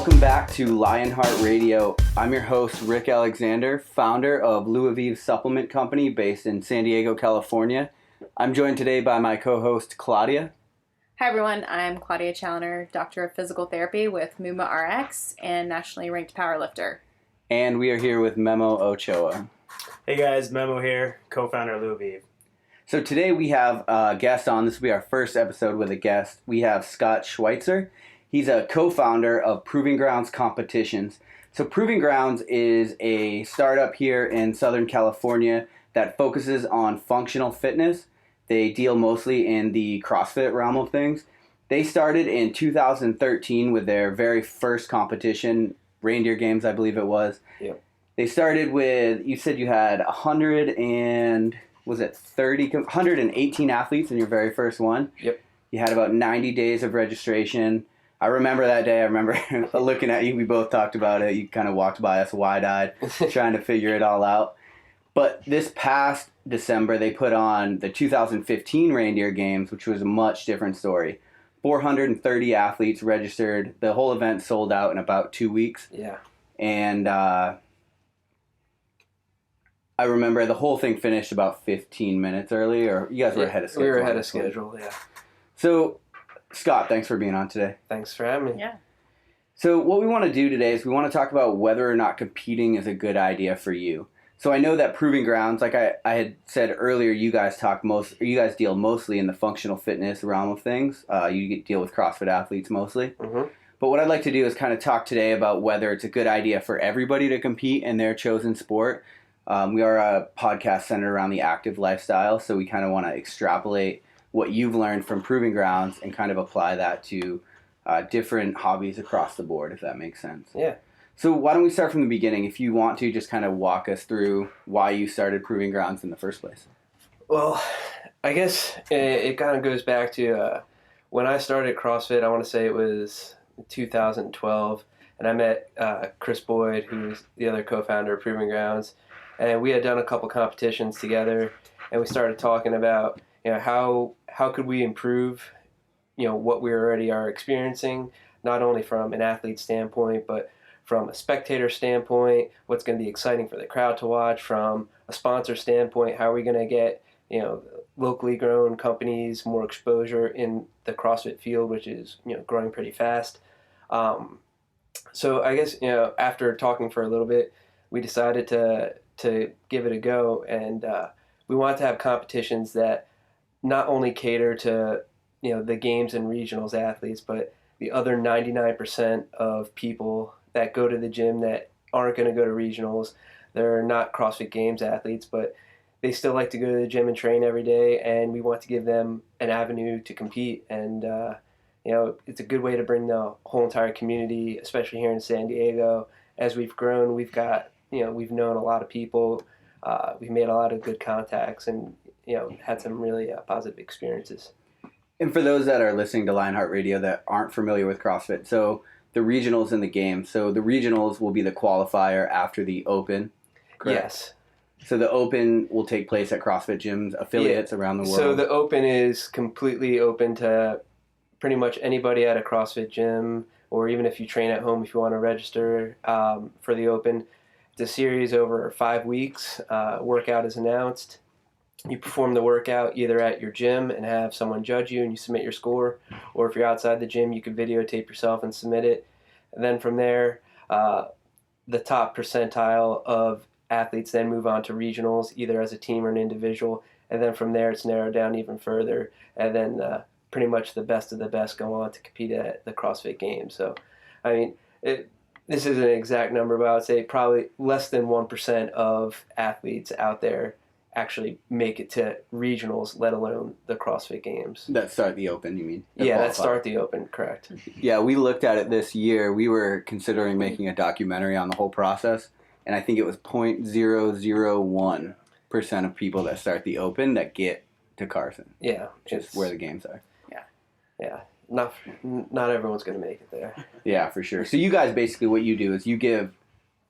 Welcome back to Lionheart Radio. I'm your host, Rick Alexander, founder of Louisville Supplement Company based in San Diego, California. I'm joined today by my co-host, Claudia. Hi everyone, I'm Claudia Challoner, Doctor of Physical Therapy with MUMA RX and nationally ranked powerlifter. And we are here with Memo Ochoa. Hey guys, Memo here, co-founder of Louisville. So today we have a guest on. This will be our first episode with a guest. We have Scott Schwitzer. He's a co-founder of Proving Grounds Competitions. So Proving Grounds is a startup here in Southern California that focuses on functional fitness. They deal mostly in the CrossFit realm of things. They started in 2013 with their very first competition, Reindeer Games, I believe it was. Yep. They started with, you said you had 118 athletes in your very first one. Yep. You had about 90 days of registration. I remember that day. I remember looking at you. We both talked about it. You kind of walked by us wide-eyed, trying to figure it all out. But this past December, they put on the 2015 Reindeer Games, which was a much different story. 430 athletes registered. The whole event sold out in about 2 weeks. Yeah. And I remember the whole thing finished about 15 minutes early, or you guys were ahead of schedule. We were ahead of schedule, yeah. So, Scott, thanks for being on today. Thanks for having me. Yeah. So what we want to do today is we want to talk about whether or not competing is a good idea for you. So I know that Proving Grounds, like I had said earlier, you guys deal mostly in the functional fitness realm of things. You deal with CrossFit athletes mostly. Mm-hmm. But what I'd like to do is kind of talk today about whether it's a good idea for everybody to compete in their chosen sport. We are a podcast centered around the active lifestyle, so we kind of want to extrapolate what you've learned from Proving Grounds and kind of apply that to different hobbies across the board, if that makes sense. Yeah. So why don't we start from the beginning? If you want to, just kind of walk us through why you started Proving Grounds in the first place. Well, I guess it kind of goes back to when I started CrossFit. I want to say it was 2012, and I met Chris Boyd, who's the other co-founder of Proving Grounds, and we had done a couple competitions together, and we started talking about how could we improve what we already are experiencing, not only from an athlete standpoint, but from a spectator standpoint, what's going to be exciting for the crowd to watch. From a sponsor standpoint, how are we going to get locally grown companies more exposure in the CrossFit field, which is growing pretty fast. So I guess after talking for a little bit, we decided to give it a go, and we wanted to have competitions that not only cater to the games and regionals athletes, but the other 99% of people that go to the gym that aren't going to go to regionals. They're not CrossFit Games athletes, but they still like to go to the gym and train every day, and we want to give them an avenue to compete. And it's a good way to bring the whole entire community, especially here in San Diego. As we've grown, we've got we've known a lot of people, we've made a lot of good contacts, and had some really positive experiences. And for those that are listening to Lionheart Radio that aren't familiar with CrossFit, so the regionals in the game. So the regionals will be the qualifier after the Open, correct? Yes. So the Open will take place at CrossFit gyms, affiliates around the world. So the Open is completely open to pretty much anybody at a CrossFit gym, or even if you train at home, if you want to register for the Open. It's a series over 5 weeks. Workout is announced. You perform the workout either at your gym and have someone judge you and you submit your score, or if you're outside the gym, you can videotape yourself and submit it. And then from there, the top percentile of athletes then move on to regionals, either as a team or an individual. And then from there, it's narrowed down even further. And then pretty much the best of the best go on to compete at the CrossFit Games. So, I mean, this isn't an exact number, but I would say probably less than 1% of athletes out there actually make it to regionals, let alone the CrossFit Games. That start the Open, you mean? That start the Open, correct. Yeah, we looked at it this year. We were considering making a documentary on the whole process, and I think it was 0.001% of people that start the Open that get to Carson. Yeah. Which is where the games are. Yeah. Not everyone's going to make it there. Yeah, for sure. So you guys, basically what you do is you give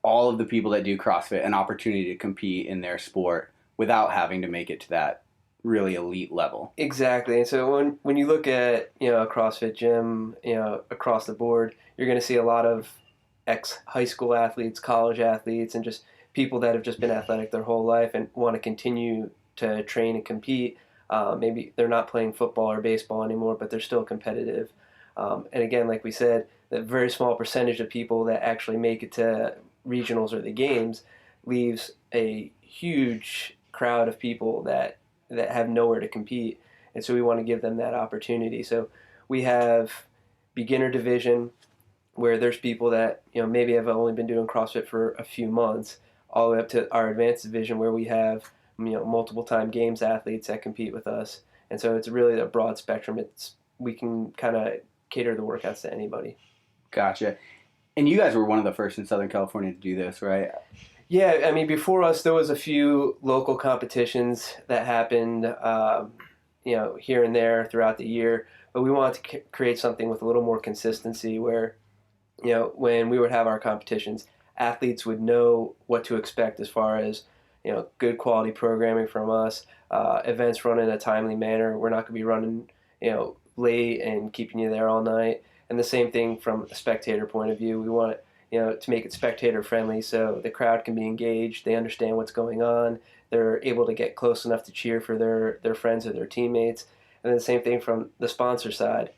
all of the people that do CrossFit an opportunity to compete in their sport without having to make it to that really elite level. Exactly. And so when you look at a CrossFit gym, across the board, you're going to see a lot of ex-high school athletes, college athletes, and just people that have just been athletic their whole life and want to continue to train and compete. Maybe they're not playing football or baseball anymore, but they're still competitive. And again, like we said, the very small percentage of people that actually make it to regionals or the games leaves a huge crowd of people that have nowhere to compete. And so we want to give them that opportunity. So we have beginner division where there's people that, maybe have only been doing CrossFit for a few months, all the way up to our advanced division where we have, multiple time games athletes that compete with us. And so it's really a broad spectrum. We can kind of cater the workouts to anybody. Gotcha. And you guys were one of the first in Southern California to do this, right? Yeah, I mean, before us, there was a few local competitions that happened, here and there throughout the year. But we wanted to create something with a little more consistency where, when we would have our competitions, athletes would know what to expect as far as, good quality programming from us, events run in a timely manner. We're not going to be running, late and keeping you there all night. And the same thing from a spectator point of view. We want to make it spectator friendly so the crowd can be engaged. They understand what's going on. They're able to get close enough to cheer for their friends or their teammates. And then the same thing from the sponsor side.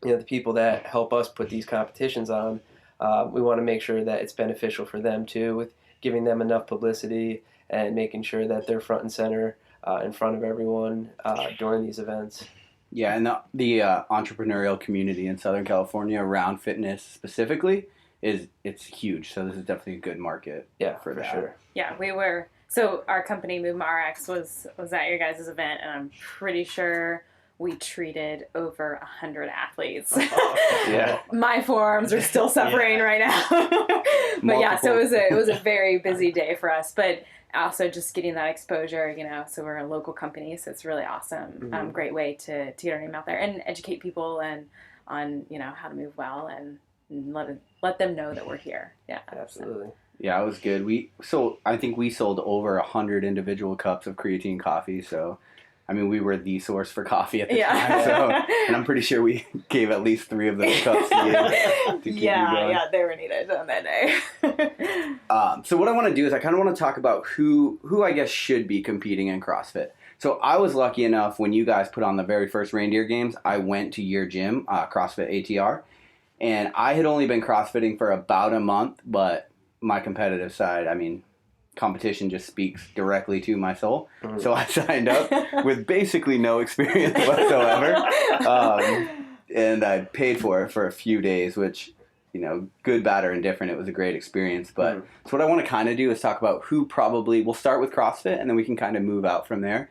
The people that help us put these competitions on, we want to make sure that it's beneficial for them too, with giving them enough publicity and making sure that they're front and center in front of everyone during these events. Yeah, and the entrepreneurial community in Southern California around fitness specifically it's huge. So this is definitely a good market. Yeah, for that. sure. Yeah, we were. So our company, Movement RX, was at your guys' event, and I'm pretty sure we treated over 100 athletes. Yeah. My forearms are still suffering right now. But yeah, so it was a very busy day for us. But also just getting that exposure, so we're a local company, so it's really awesome. Mm-hmm. Great way to get our name out there and educate people and on, how to move well and let them know that we're here. Yeah. Absolutely. Yeah, it was good. I think we sold over 100 individual cups of creatine coffee. So, I mean, we were the source for coffee at the time. So, and I'm pretty sure we gave at least 3 of those cups to you to keep you going. Yeah, they were needed on that day. So what I want to do is I kind of want to talk about who I guess should be competing in CrossFit. So I was lucky enough when you guys put on the very first Reindeer Games, I went to your gym, CrossFit ATR, and I had only been CrossFitting for about a month, but my competitive side, I mean, competition just speaks directly to my soul. Mm-hmm. So I signed up with basically no experience whatsoever. And I paid for it for a few days, which, good, bad, or indifferent, it was a great experience. But So what I want to kind of do is talk about we'll start with CrossFit and then we can kind of move out from there.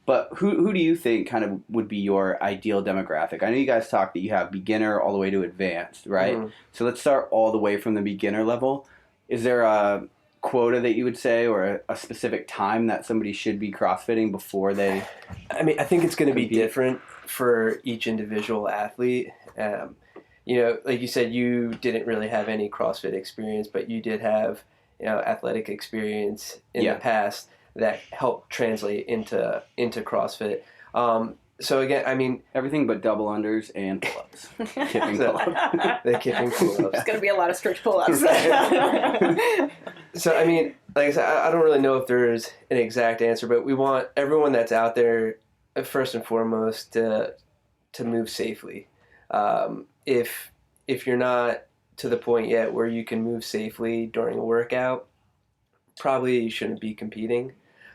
But who do you think kind of would be your ideal demographic? I know you guys talk that you have beginner all the way to advanced, right? Mm-hmm. So let's start all the way from the beginner level. Is there a quota that you would say or a specific time that somebody should be CrossFitting before they... I mean, I think it's going to be different for each individual athlete. Like you said, you didn't really have any CrossFit experience, but you did have, athletic experience in the past that helped translate into CrossFit. So again, I mean... Everything but double unders and pull-ups. Kipping pull-ups. The kipping pull-ups. There's going to be a lot of strict pull-ups. So, I mean, like I said, I don't really know if there's an exact answer, but we want everyone that's out there, first and foremost, to move safely. If you're not to the point yet where you can move safely during a workout, probably you shouldn't be competing.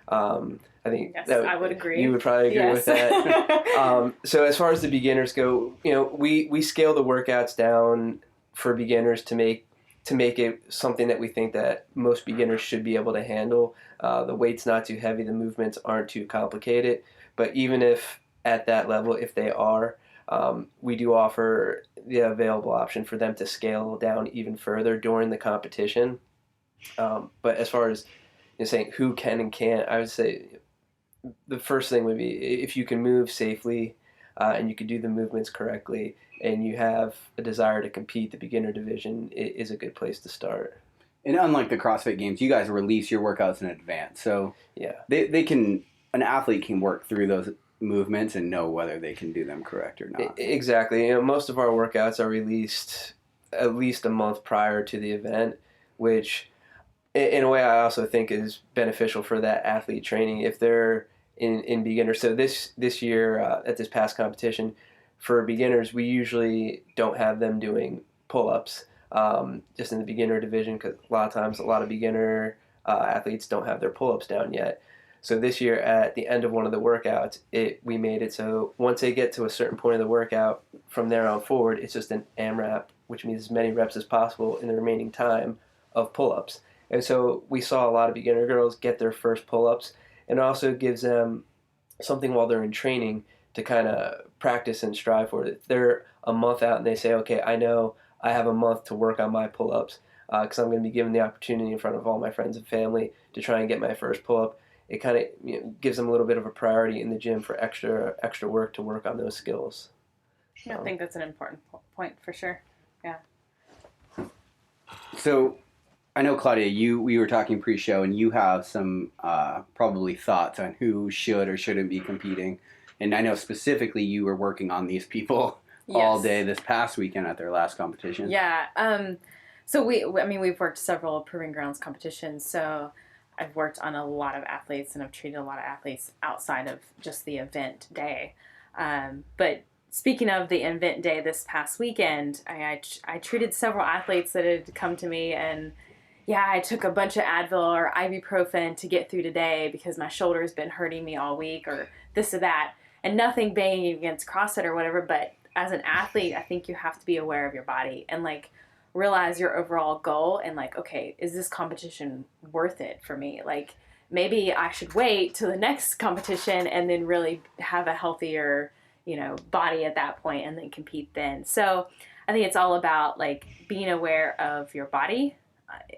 I think I would agree. You would probably agree with that. So as far as the beginners go, we scale the workouts down for beginners to make it something that we think that most beginners should be able to handle. The weight's not too heavy, the movements aren't too complicated. But even if at that level, if they are, we do offer the available option for them to scale down even further during the competition. But as far as saying who can and can't, I would say the first thing would be if you can move safely and you can do the movements correctly and you have a desire to compete, the beginner division is a good place to start. And unlike the CrossFit Games, you guys release your workouts in advance. So yeah, an athlete can work through those movements and know whether they can do them correct or not. Exactly. Most of our workouts are released at least a month prior to the event, which in a way I also think is beneficial for that athlete training if they're in beginner. So this year at this past competition, for beginners, we usually don't have them doing pull-ups just in the beginner division, because a lot of times a lot of beginner athletes don't have their pull-ups down yet. So this year at the end of one of the workouts, we made it so once they get to a certain point of the workout, from there on forward, it's just an AMRAP, which means as many reps as possible in the remaining time of pull-ups. And so we saw a lot of beginner girls get their first pull-ups, and it also gives them something while they're in training to kind of practice and strive for it. If they're a month out and they say, okay, I know I have a month to work on my pull-ups because I'm going to be given the opportunity in front of all my friends and family to try and get my first pull-up, it kind of gives them a little bit of a priority in the gym for extra work to work on those skills. So. Yeah, I think that's an important point for sure. Yeah. So I know, Claudia, we were talking pre-show, and you have some probably thoughts on who should or shouldn't be competing. And I know specifically you were working on these people all day this past weekend at their last competition. Yeah. So we've worked several Proving Grounds competitions. So I've worked on a lot of athletes, and I've treated a lot of athletes outside of just the event day. But speaking of the event day this past weekend, I treated several athletes that had come to me, and I took a bunch of Advil or ibuprofen to get through today because my shoulder's been hurting me all week or this or that. And nothing banging against CrossFit or whatever, but as an athlete, I think you have to be aware of your body and realize your overall goal and okay, is this competition worth it for me? Maybe I should wait till the next competition and then really have a healthier, body at that point and then compete then. So I think it's all about being aware of your body,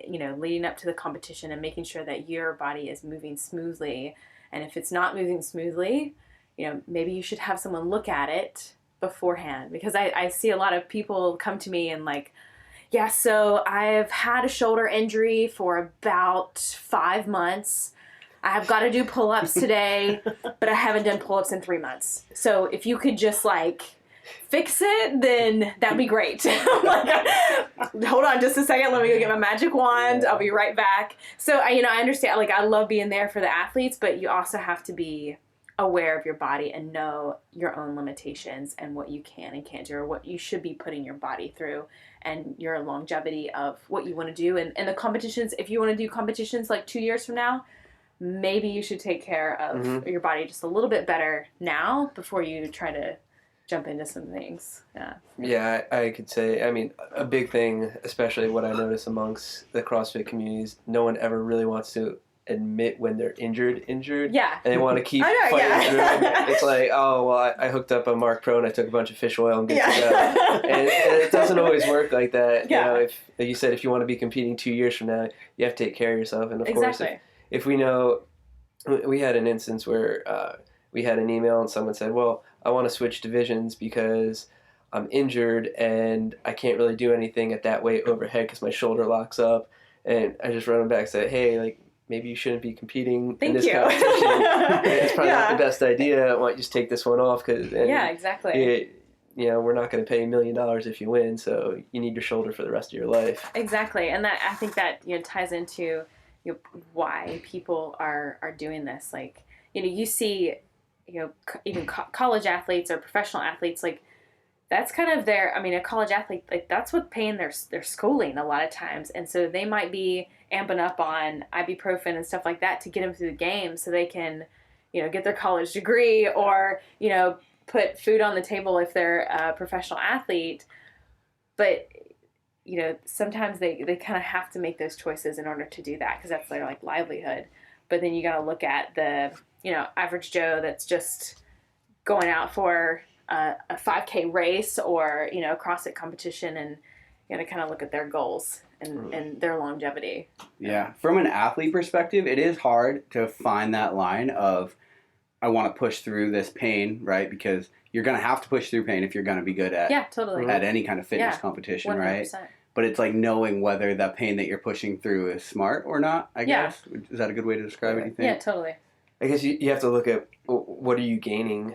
leading up to the competition and making sure that your body is moving smoothly. And if it's not moving smoothly, maybe you should have someone look at it beforehand, because I see a lot of people come to me and so I've had a shoulder injury for about 5 months. I've got to do pull-ups today, but I haven't done pull-ups in 3 months. So if you could just fix it, then that'd be great. Hold on just a second. Let me go get my magic wand. I'll be right back. So I understand, I love being there for the athletes, but you also have to be aware of your body and know your own limitations and what you can and can't do, or what you should be putting your body through, and your longevity of what you want to do. And the competitions, if you want to do competitions 2 years from now, maybe you should take care of your body just a little bit better now before you try to jump into some things. Yeah, I could say, a big thing, especially what I notice amongst the CrossFit communities, no one ever really wants to admit when they're injured. Yeah. And they want to keep fighting through it. It's I hooked up a Mark Pro and I took a bunch of fish oil and good to go. And it doesn't always work like that. Yeah. If, like you said, if you want to be competing 2 years from now, you have to take care of yourself. And of course, if we know, we had an instance where we had an email and someone said, well, I want to switch divisions because I'm injured and I can't really do anything at that weight overhead because my shoulder locks up. And I just wrote them back and said, hey, maybe you shouldn't be competing in this competition. It's probably not the best idea. Why don't you just take this one off? Exactly. We're not going to pay $1 million if you win, so you need your shoulder for the rest of your life. Exactly, and that I think that ties into why people are doing this. You see, even college athletes or professional athletes, that's kind of a college athlete, that's what paying their schooling a lot of times. And so they might be amping up on ibuprofen and stuff like that to get them through the game so they can, get their college degree or, put food on the table if they're a professional athlete. But, sometimes they kind of have to make those choices in order to do that because that's their livelihood. But then you got to look at the, average Joe that's just going out for a 5K race or, a CrossFit competition, and you got to kind of look at their goals and their longevity. Yeah. From an athlete perspective, it is hard to find that line of, I want to push through this pain, right? Because you're going to have to push through pain if you're going to be good at at any kind of fitness competition, 100%. Right? But it's knowing whether that pain that you're pushing through is smart or not, I guess. Is that a good way to describe it, you think? Yeah, totally. I guess you have to look at what are you gaining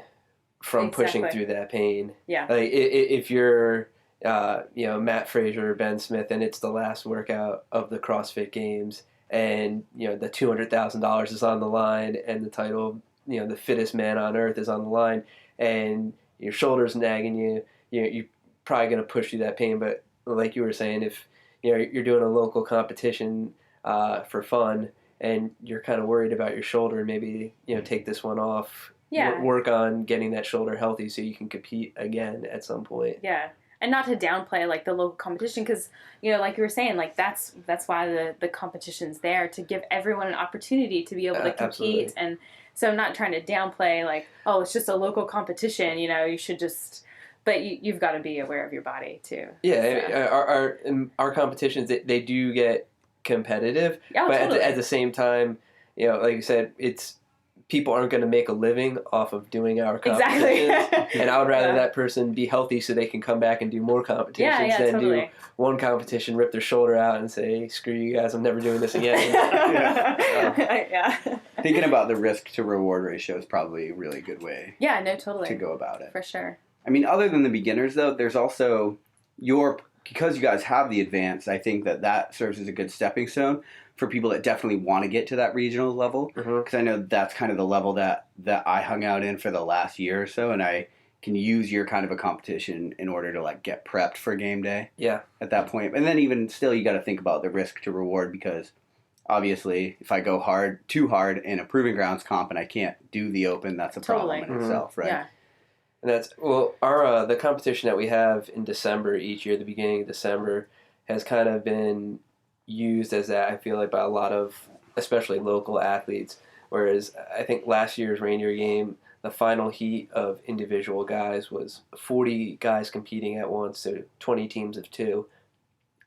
from pushing through that pain. Yeah. If you're Matt Frazier or Ben Smith, and it's the last workout of the CrossFit Games, and the $200,000 is on the line, and the title, the fittest man on earth is on the line, and your shoulder's nagging you, you're probably going to push through that pain. But like you were saying, if you're doing a local competition for fun, and you're kind of worried about your shoulder, maybe take this one off. Yeah. Work on getting that shoulder healthy so you can compete again at some point. Yeah. And not to downplay like the local competition, because like you were saying, like that's why the competition's there, to give everyone an opportunity to be able to compete. Absolutely. And so I'm not trying to downplay like, oh, it's just a local competition, you should just, but you've got to be aware of your body too. Yeah, so. Our competitions, they do get competitive, but totally. at the same time, like you said, it's people aren't going to make a living off of doing our competitions. Exactly. And I would rather that person be healthy so they can come back and do more competitions than totally. do one competition, rip their shoulder out, and say, screw you guys, I'm never doing this again. Thinking about the risk to reward ratio is probably a really good way totally. to go about it. For sure. I mean, other than the beginners, though, there's also because you guys have the advanced, I think that serves as a good stepping stone for people that definitely want to get to that regional level. Because I know that's kind of the level that I hung out in for the last year or so, and I can use your kind of a competition in order to like get prepped for game day. Yeah. At that point. And then even still, you got to think about the risk to reward, because obviously if I go too hard in a proving grounds comp and I can't do the open, that's a problem in itself, right? Yeah. And that's, our the competition that we have in December each year, the beginning of December, has kind of been used as that, I feel like, by a lot of, especially local athletes. Whereas I think last year's reindeer game, the final heat of individual guys was 40 guys competing at once, so 20 teams of 2.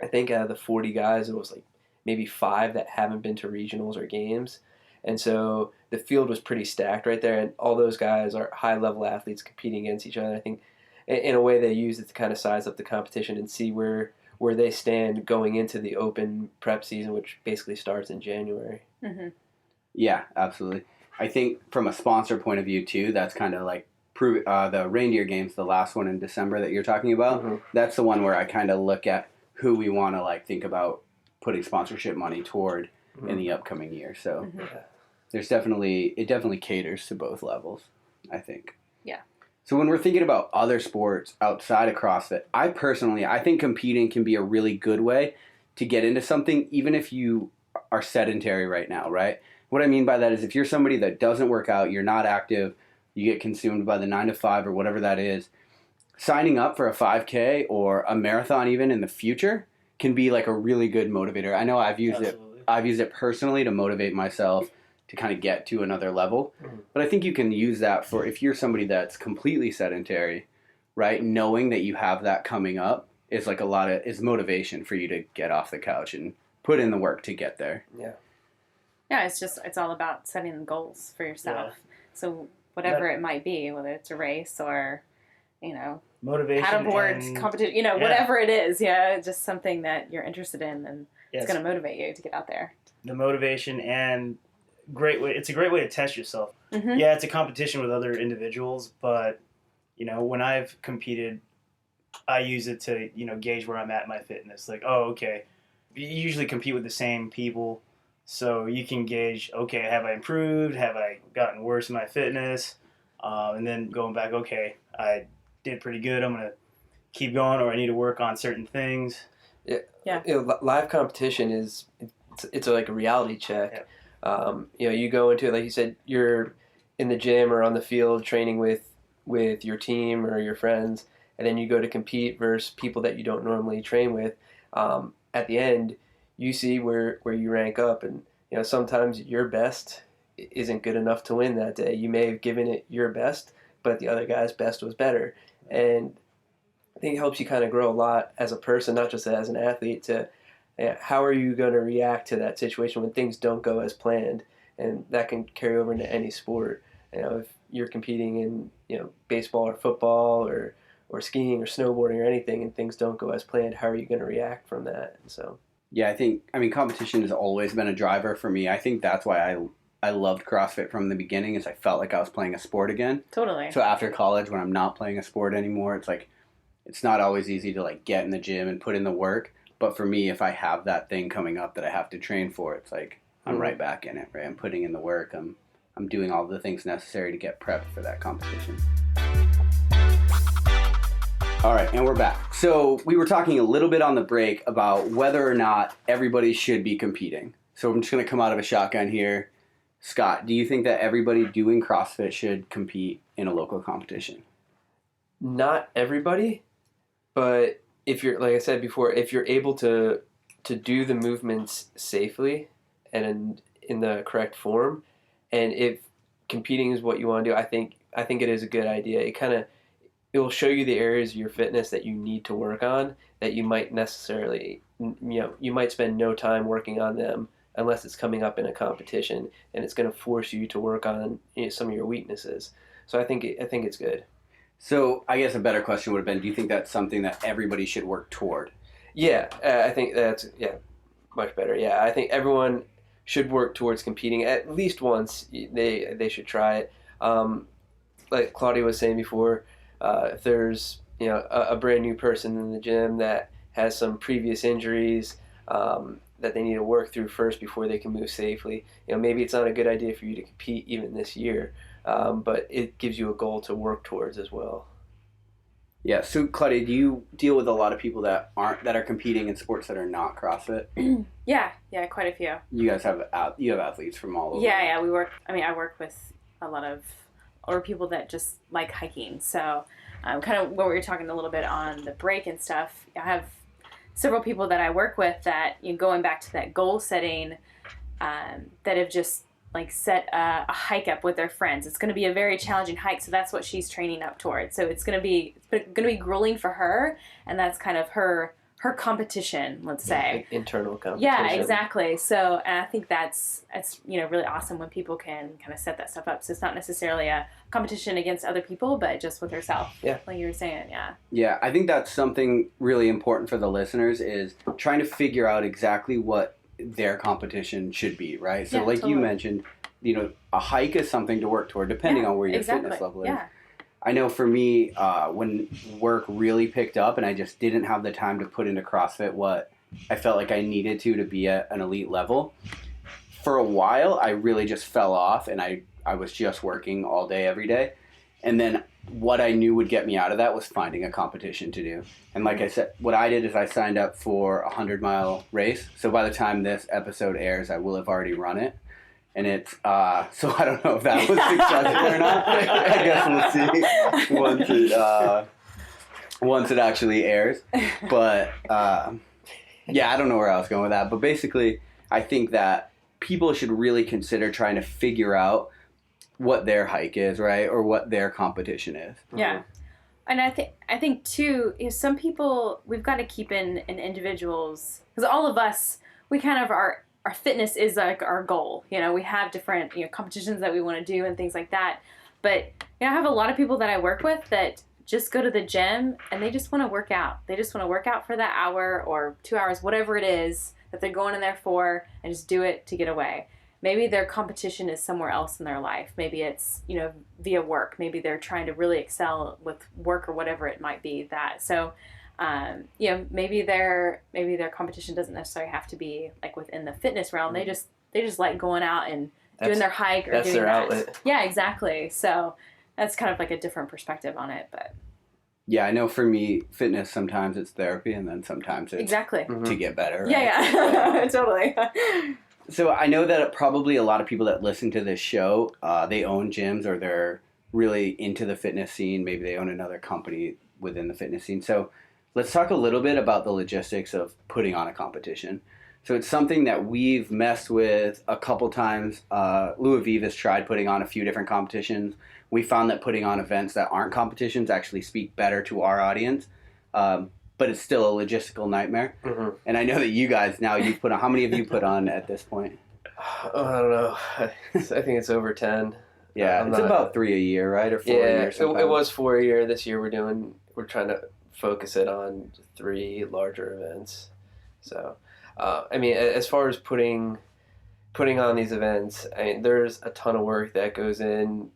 I think out of the 40 guys, it was like maybe 5 that haven't been to regionals or games. And so the field was pretty stacked right there, and all those guys are high-level athletes competing against each other. I think in a way they use it to kind of size up the competition and see where they stand going into the open prep season, which basically starts in January. Mm-hmm. Yeah, absolutely. I think from a sponsor point of view, too, that's kind of like the reindeer games, the last one in December that you're talking about. Mm-hmm. That's the one where I kind of look at who we want to like think about putting sponsorship money toward in the upcoming year. So it definitely caters to both levels, I think. Yeah. So when we're thinking about other sports outside of CrossFit, I think competing can be a really good way to get into something, even if you are sedentary right now, right? What I mean by that is if you're somebody that doesn't work out, you're not active, you get consumed by the 9 to 5 or whatever that is, signing up for a 5K or a marathon even in the future can be like a really good motivator. I know I've used it personally to motivate myself to kind of get to another level. But I think you can use that for if you're somebody that's completely sedentary, right? Knowing that you have that coming up is like is motivation for you to get off the couch and put in the work to get there. Yeah. Yeah, it's all about setting goals for yourself. Yeah. So whatever it might be, whether it's a race or, motivation, paddleboard competition, whatever it is, just something that you're interested in, and it's going to motivate you to get out there. The motivation and it's a great way to test yourself. Mm-hmm. Yeah, it's a competition with other individuals, but when I've competed, I use it to gauge where I'm at in my fitness. Like, oh, okay, you usually compete with the same people, so you can gauge, okay, have I improved? Have I gotten worse in my fitness? And then going back, okay, I did pretty good. I'm gonna keep going, or I need to work on certain things. Yeah. Live competition it's like a reality check. Yeah. You go into it, like you said, you're in the gym or on the field training with your team or your friends, and then you go to compete versus people that you don't normally train with. At the end, you see where you rank up, and sometimes your best isn't good enough to win that day. You may have given it your best, but the other guy's best was better. And I think it helps you kind of grow a lot as a person, not just as an athlete, to how are you going to react to that situation when things don't go as planned? And that can carry over into any sport. If you're competing in baseball or football or skiing or snowboarding or anything, and things don't go as planned, how are you going to react from that? So yeah, competition has always been a driver for me. I think that's why I loved CrossFit from the beginning, is I felt like I was playing a sport again. Totally. So after college, when I'm not playing a sport anymore, it's like it's not always easy to like get in the gym and put in the work. But for me, if I have that thing coming up that I have to train for, it's like I'm right back in it, right? I'm putting in the work. I'm doing all the things necessary to get prepped for that competition. All right, and we're back. So we were talking a little bit on the break about whether or not everybody should be competing. So I'm just going to come out of a shotgun here. Scott, do you think that everybody doing CrossFit should compete in a local competition? Not everybody, but if you're, like I said before, if you're able to do the movements safely and in the correct form, and if competing is what you want to do, I think it is a good idea. It will show you the areas of your fitness that you need to work on that you might necessarily, you might spend no time working on them unless it's coming up in a competition, and it's going to force you to work on some of your weaknesses. So I think it's good. So I guess a better question would have been, do you think that's something that everybody should work toward? Yeah, I think that's much better. Yeah, I think everyone should work towards competing at least once. They should try it. Like Claudia was saying before, if there's a brand new person in the gym that has some previous injuries that they need to work through first before they can move safely, maybe it's not a good idea for you to compete even this year, but it gives you a goal to work towards as well. Yeah. So Claudia, do you deal with a lot of people that are competing in sports that are not CrossFit? Yeah, quite a few. You guys have athletes from all over. Yeah. I work with a lot of older people that just like hiking. So kind of what we were talking a little bit on the break and stuff, I have several people that I work with that, going back to that goal setting, that have just like set a hike up with their friends. It's going to be a very challenging hike, so that's what she's training up towards. So it's going to be grueling for her, and that's kind of her competition, let's say. Like internal competition. Yeah, exactly. So, and I think that's really awesome when people can kind of set that stuff up. So it's not necessarily a competition against other people, but just with herself. Yeah. Like you were saying, yeah. Yeah, I think that's something really important for the listeners, is trying to figure out exactly what their competition should be, right? So like totally. You mentioned, a hike is something to work toward depending on where your fitness level is. Yeah. I know for me, when work really picked up and I just didn't have the time to put into CrossFit what I felt like I needed to be at an elite level, for a while I really just fell off, and I was just working all day every day. And then what I knew would get me out of that was finding a competition to do. And like I said, what I did is I signed up for a 100-mile race. So by the time this episode airs, I will have already run it. And it's, so I don't know if that was successful or not. I guess we'll see once it actually airs. But yeah, I don't know where I was going with that. But basically, I think that people should really consider trying to figure out what their hike is, right? Or what their competition is. Yeah. And I think too, some people, we've got to keep in individuals, because all of us, we kind of our fitness is like our goal. We have different competitions that we want to do and things like that. But I have a lot of people that I work with that just go to the gym and they just want to work out. They just want to work out for that hour or 2 hours, whatever it is that they're going in there for, and just do it to get away. Maybe their competition is somewhere else in their life. Maybe it's, via work. Maybe they're trying to really excel with work or whatever it might be that. So, maybe their competition doesn't necessarily have to be like within the fitness realm. They just like going out and doing their hike or that's doing their outlet. Yeah, exactly. So that's kind of like a different perspective on it, but. Yeah, I know for me, fitness, sometimes it's therapy, and then sometimes it's exactly to get better. Right? Yeah, totally. So I know that probably a lot of people that listen to this show, they own gyms or they're really into the fitness scene. Maybe they own another company within the fitness scene. So let's talk a little bit about the logistics of putting on a competition. So it's something that we've messed with a couple times. Lou Aviv has tried putting on a few different competitions. We found that putting on events that aren't competitions actually speak better to our audience. But it's still a logistical nightmare. Mm-hmm. And I know that you guys now, you've put on, how many have you put on at this point? Oh, I don't know. I think it's over 10. Yeah, it's about 3 a year, right? Or 4 a year. Yeah, it was 4 a year. This year we're trying to focus it on 3 larger events. So, as far as putting on these events, there's a ton of work that goes in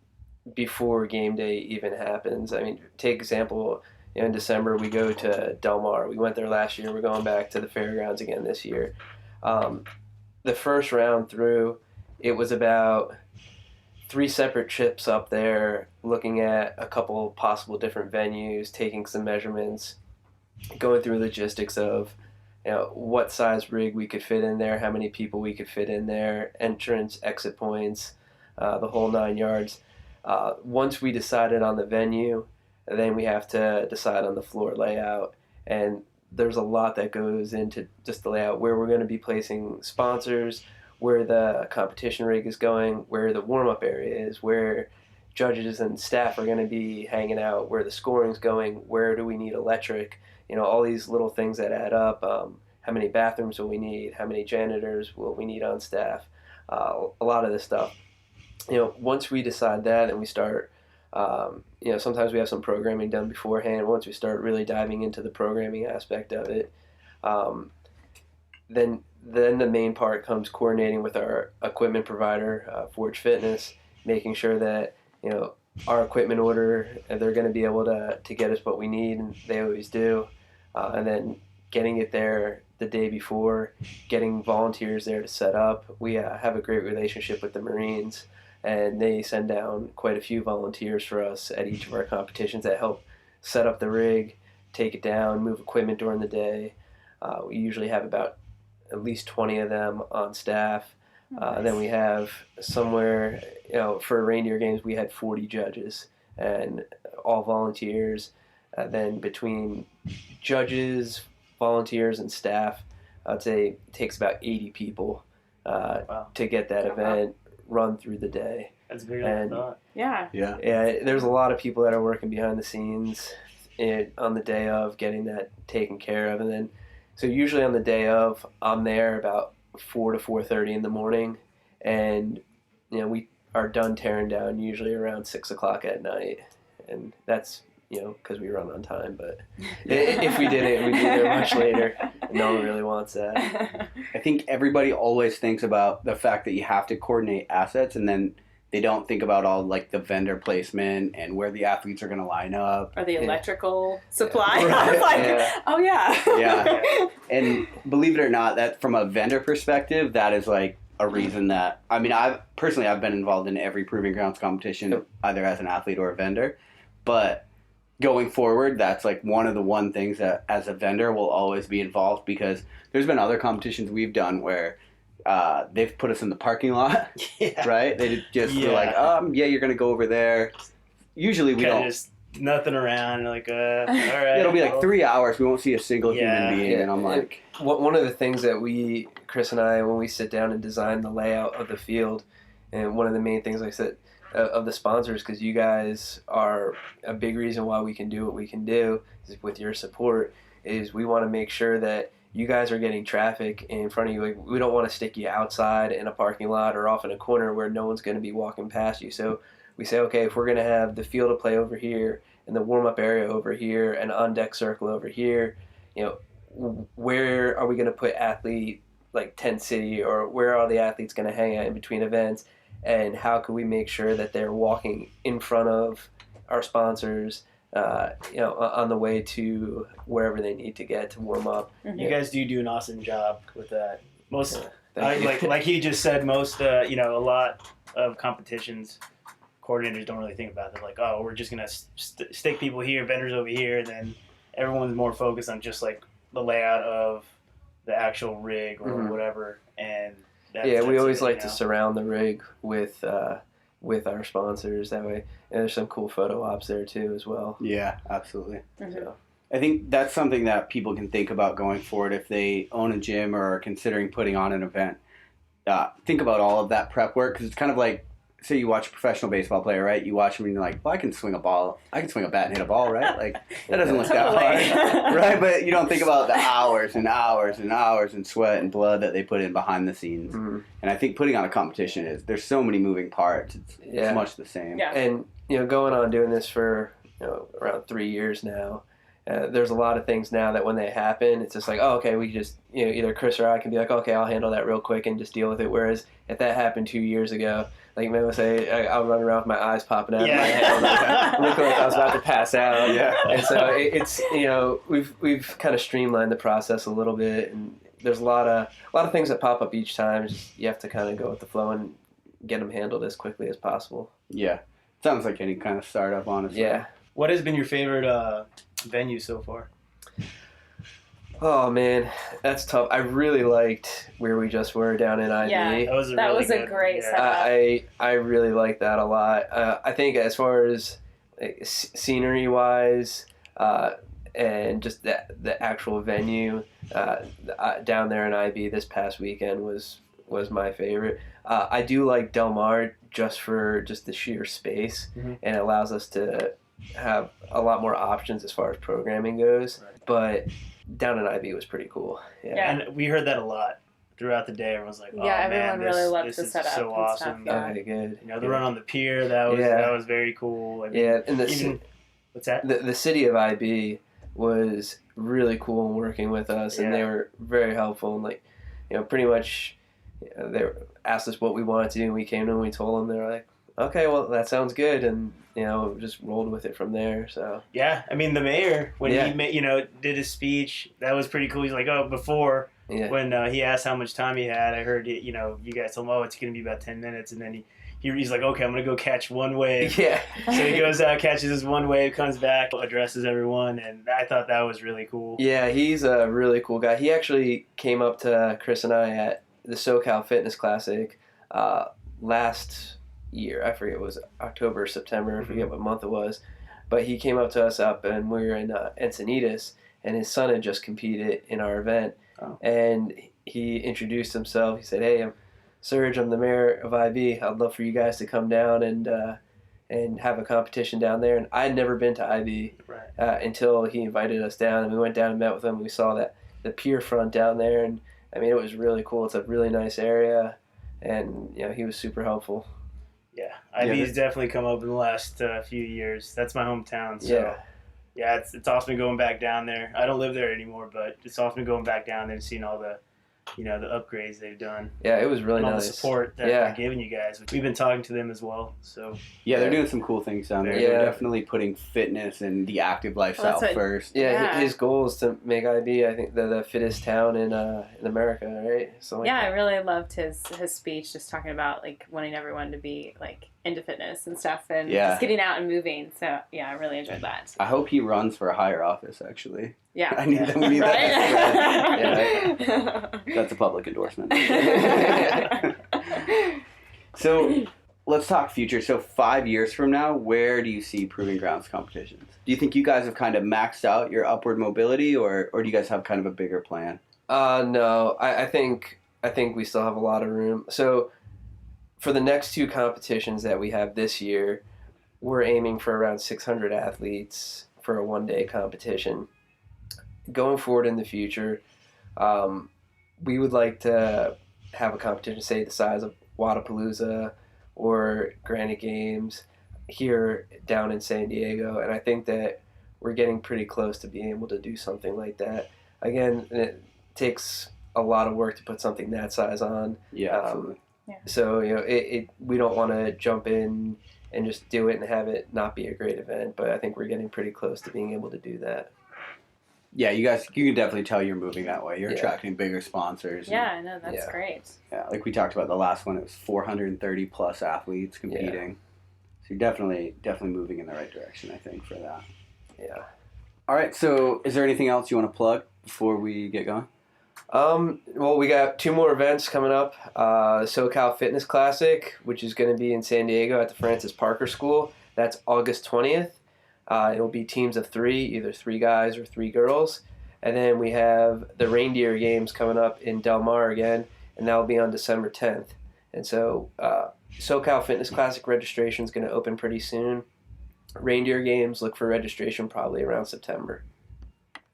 before game day even happens. Take example, in December we go to Del Mar. We went there last year. We're going back to the fairgrounds again this year. The first round through, it was about 3 separate trips up there, looking at a couple possible different venues, taking some measurements, going through logistics of what size rig we could fit in there, how many people we could fit in there, entrance, exit points, the whole 9 yards. Once we decided on the venue, then we have to decide on the floor layout, and there's a lot that goes into just the layout, where we're going to be placing sponsors, where the competition rig is going, where the warm-up area is, where judges and staff are going to be hanging out, where the scoring's going, where do we need electric, all these little things that add up. How many bathrooms will we need? How many janitors will we need on staff? A lot of this stuff. Once we decide that and we start, sometimes we have some programming done beforehand. Once we start really diving into the programming aspect of it, then the main part comes coordinating with our equipment provider, Forge Fitness, making sure that, our equipment order, they're going to be able to get us what we need, and they always do. And then getting it there the day before, getting volunteers there to set up. We have a great relationship with the Marines, and they send down quite a few volunteers for us at each of our competitions that help set up the rig, take it down, move equipment during the day. We usually have about at least 20 of them on staff. Then we have somewhere, for reindeer games, we had 40 judges and all volunteers. Then between judges, volunteers, and staff, I'd say it takes about 80 people to get that event run through the day. That's bigger than I thought. Yeah. Yeah. Yeah, there's a lot of people that are working behind the scenes on the day of, getting that taken care of. And then, so usually on the day of, I'm there about 4 to 4:30 in the morning, and we are done tearing down usually around 6 o'clock at night, and that's because we run on time. But if we didn't, we'd be there much later. No one really wants that. I think everybody always thinks about the fact that you have to coordinate assets, and then they don't think about all like the vendor placement and where the athletes are going to line up. Or the electrical supply. Right. I was like, Yeah. oh yeah. Yeah. And believe it or not, that from a vendor perspective, that is like a reason that, I've been involved in every Proving Grounds competition, either as an athlete or a vendor. But going forward, that's like one of the things that as a vendor will always be involved, because there's been other competitions we've done where they've put us in the parking lot, right? They just were like, you're going to go over there. Usually we don't. Just nothing around, like, all right. It'll be like 3 hours. We won't see a single human being. And I'm like. One of the things that Chris and I, when we sit down and design the layout of the field, and one of the main things, like I said, of the sponsors, because you guys are a big reason why we can do what we can do, is with your support, is we want to make sure that you guys are getting traffic in front of you. Like, we don't want to stick you outside in a parking lot or off in a corner where no one's going to be walking past you. So we say, okay, if we're going to have the field of play over here and the warm-up area over here and on-deck circle over here, where are we going to put athlete, like Tent City, or where are the athletes going to hang out in between events? And how can we make sure that they're walking in front of our sponsors, on the way to wherever they need to get to warm up. Mm-hmm. You guys do an awesome job with that. Yeah, like he just said, a lot of competitions, coordinators don't really think about it. They're like, oh, we're just gonna stick people here, vendors over here, and then everyone's more focused on just like the layout of the actual rig or whatever. And we always like to surround the rig with our sponsors. That way, and there's some cool photo ops there too as well. Yeah, absolutely. Mm-hmm. So, I think that's something that people can think about going forward if they own a gym or are considering putting on an event. Think about all of that prep work, because it's kind of like, say you watch a professional baseball player, right? You watch them and you're like, well, I can swing a ball. I can swing a bat and hit a ball, right? Like, that doesn't look that hard, right? But you don't think about the hours and hours and hours and sweat and blood that they put in behind the scenes. mm-hmm. And I think putting on a competition there's so many moving parts. It's much the same. Yeah. And going on doing this for around 3 years now, there's a lot of things now that when they happen, it's just like, oh, okay, we just, either Chris or I can be like, okay, I'll handle that real quick and just deal with it. Whereas if that happened 2 years ago, like Memo say, I'll run around with my eyes popping out of my Yeah. head, looking like I was about to pass out. Yeah. And so it's we've kind of streamlined the process a little bit, and there's a lot of things that pop up each time. Just you have to kind of go with the flow and get them handled as quickly as possible. Yeah. Sounds like any kind of startup, honestly. Yeah. What has been your favorite venue so far? Oh man, that's tough. I really liked where we just were down in IB. Yeah. That was a That really was a good, great yeah. setup. I really like that a lot. I think as far as scenery wise, and just the actual venue down there in IB this past weekend was my favorite. I do like Del Mar just for just the sheer space, Mhm. and it allows us to have a lot more options as far as programming goes. Right. But down in IB was pretty cool. Yeah. And we heard that a lot throughout the day. Everyone's like, "Oh Yeah, man, everyone really loved this the is setup so and stuff, awesome." yeah. Okay, good. You know, the run on the pier that was very cool. I mean, Yeah, and what's that? the city of IB was really cool in working with us, and they Yeah. were very helpful, and pretty much they asked us what we wanted to do, and we came to them and we told them. They're like, okay, well, that sounds good, and just rolled with it from there. So Yeah, I mean the mayor when Yeah. he did his speech, that was pretty cool. He's like, before yeah, when he asked how much time he had, I heard you guys told him, it's going to be about 10 minutes, and then he's like, okay, I'm going to go catch one wave. yeah, So he goes out, catches his one wave, comes back, addresses everyone, and I thought that was really cool. yeah. He's a really cool guy. He actually came up to Chris and I at the SoCal Fitness Classic last year. I forget, it was October or September. I forget what month it was, but he came up to us and we were in Encinitas, and his son had just competed in our event. Oh. And he introduced himself. He said, "Hey, I'm Serge. I'm the mayor of IB. I'd love for you guys to come down and have a competition down there." And I'd never been to IB Right. until he invited us down, and we went down and met with him. We saw the pier front down there, and I mean, it was really cool. It's a really nice area, and he was super helpful. Yeah, IB's definitely come up in the last few years. That's my hometown, so yeah, it's awesome going back down there. I don't live there anymore, but it's awesome going back down there and seeing all the the upgrades they've done. Yeah, it was really and all nice. the support that they're giving you guys. We've been talking to them as well. So Yeah, they're doing some cool things down there. Yeah. They're definitely putting fitness and the active lifestyle first. Yeah, his goal is to make IB, I think, the fittest town in America, right? So I really loved his speech, just talking about like wanting everyone to be like into fitness and stuff, and just getting out and moving. So yeah, I really enjoyed that. I hope he runs for a higher office. Actually, Yeah, we need that. right? That's a public endorsement. So let's talk future. So 5 years from now, where do you see Proving Grounds competitions? Do you think you guys have kind of maxed out your upward mobility, or do you guys have kind of a bigger plan? No, I think we still have a lot of room. So for the next two competitions that we have this year, we're aiming for around 600 athletes for a one-day competition. Going forward in the future, we would like to have a competition, say the size of Wadapalooza or Granite Games here down in San Diego, and I think that we're getting pretty close to being able to do something like that. Again, it takes a lot of work to put something that size on. Yeah, absolutely. So we don't want to jump in and just do it and have it not be a great event, but I think we're getting pretty close to being able to do that. Yeah, you can definitely tell you're moving that way. You're attracting bigger sponsors. Yeah, I know, that's great. Yeah, like we talked about the last one, it was 430 plus athletes competing. Yeah. So you're definitely moving in the right direction, I think, for that. Yeah. All right, so is there anything else you want to plug before we get going? Well, we got two more events coming up. The SoCal Fitness Classic, which is going to be in San Diego at the Francis Parker School. That's August 20th. It will be teams of three, either 3 guys or 3 girls. And then we have the Reindeer Games coming up in Del Mar again, and that will be on December 10th. And so SoCal Fitness Classic registration is going to open pretty soon. Reindeer Games, look for registration probably around September.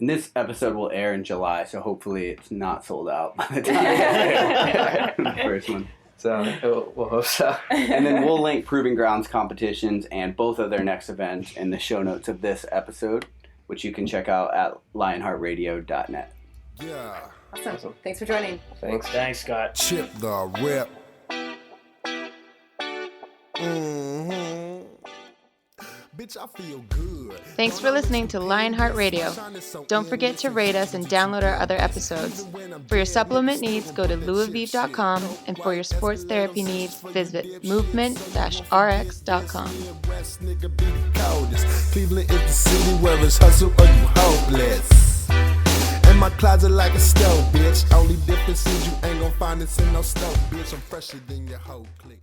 And this episode will air in July, so hopefully it's not sold out by the time the first one. So we'll hope so. And then we'll link Proving Grounds competitions and both of their next events in the show notes of this episode, which you can check out at lionheartradio.net. Yeah. Awesome. Thanks for joining. Thanks. Thanks, Scott. Chip the rip. Bitch, I feel good. Thanks for listening to Lionheart Radio. Don't forget to rate us and download our other episodes. For your supplement needs, go to louisvive.com, and for your sports therapy needs, visit movement-rx.com. Cleveland is the city where it's hustle or you hopeless. And my closet like a stove, bitch. Only difference is you ain't gon' find this in no stove, bitch. I'm fresher than your whole clique.